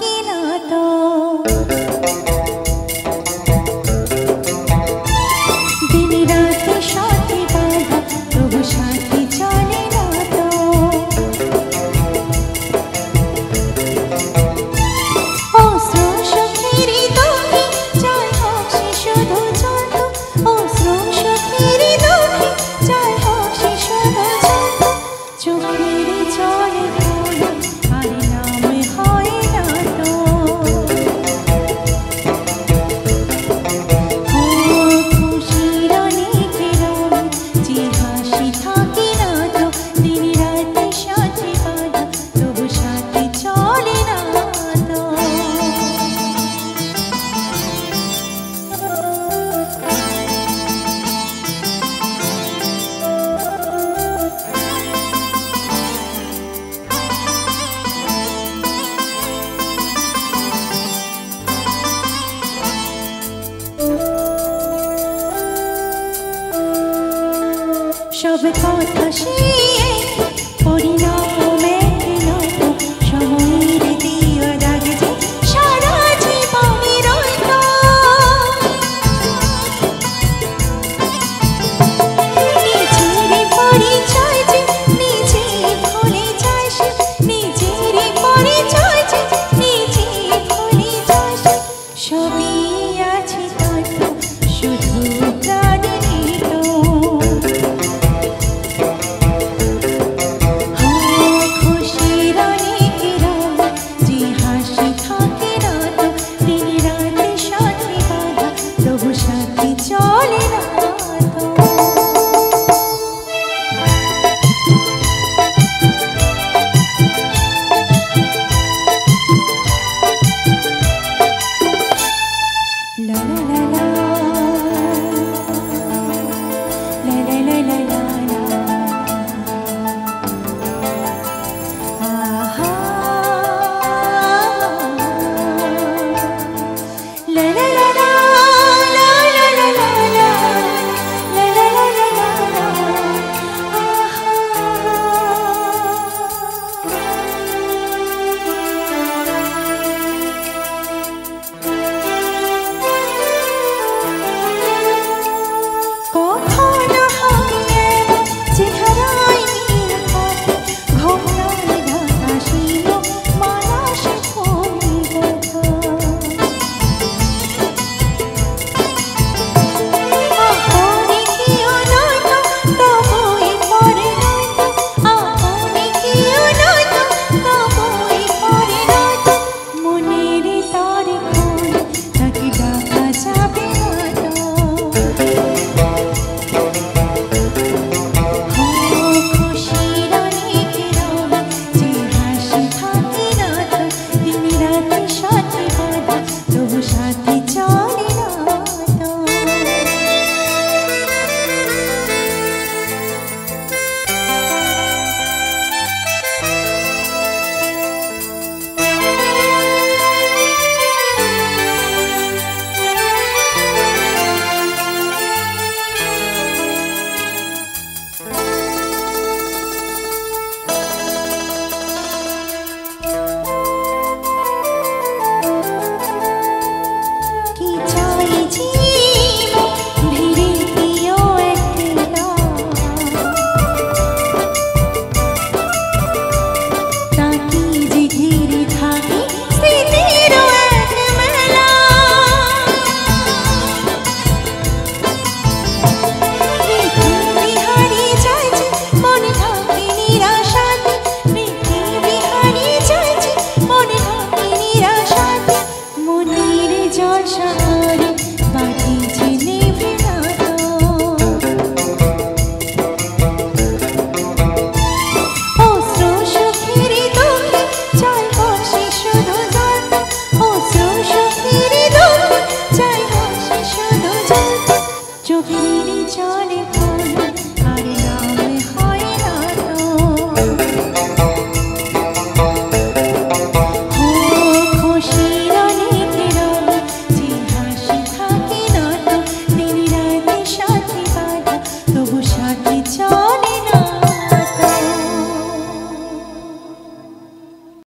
থাকে না তো। দিন রাতে সাথে বাঁধা তবু সাথে চলে না তো। অশ্রু সুখের দুঃখে জয় হোক সে শুধু যত। অশ্রু সুখের দুঃখে জয় হোক সে শুধু যত। চোখের জলে কোনো আর নাম হয় না তো। খুশির অনেক রঙ যে হাসি থাকে না তো। দিন রাতে সাথে বাঁধা তবু সাথে চলে না তো। সব কথা সে পরিণাম নয়তো সময়ের দিয়া দাগে যে সারা জীবনে রইত। নিজের পরিচয় যে নিজে ভুলে যায় সে। নিজের পরিচয় যে নিজে ভুলে যায় সে। সবই আছে তার তো শুধু প্রাণ নিত। খুশির অনেক রঙ যে হাসি থাকে না তো। দিন রাতে সাথে বাঁধা তবু সাথে চলে না তো। La la la la, la la la la la la. Aha, la la la la, la la la la la, la la la la la la. কখনো হয় এমন চেহারায় নীল পথে ঘোমরায় ঢাকা ছিল মানসে ফুল ব্যথা। আপনি কেউ নয়তো তবুই পরে নয়তো। আপনি কেউ নয়তো তবুই পরে নয়তো। মনের তরে কোন তাকে ডাকা যাবে না তো। খুশির অনেক রঙ যে হাসি থাকে না তো। দিন রাতে সাথে বাঁধা তবু সাথে চলে না তো। কি চাই জীবন ভিড়ে দিও একলা। তাকে যে ঘিরে থাকে স্মৃতিরও এক মেলা। পৃথিবী হারিয়ে যায় যে মন থাকে নিরাশাতে। পৃথিবী হারিয়ে যায় যে মন থাকে নিরাশাতে। মনের জল সাগরে বাতি যে নেভে না তো। অশ্রু সুখের দুঃখে জয় হোক সে শুধু যত। অশ্রু সুখের দুঃখে জয় হোক সে শুধু যত। চোখের জলে কোনো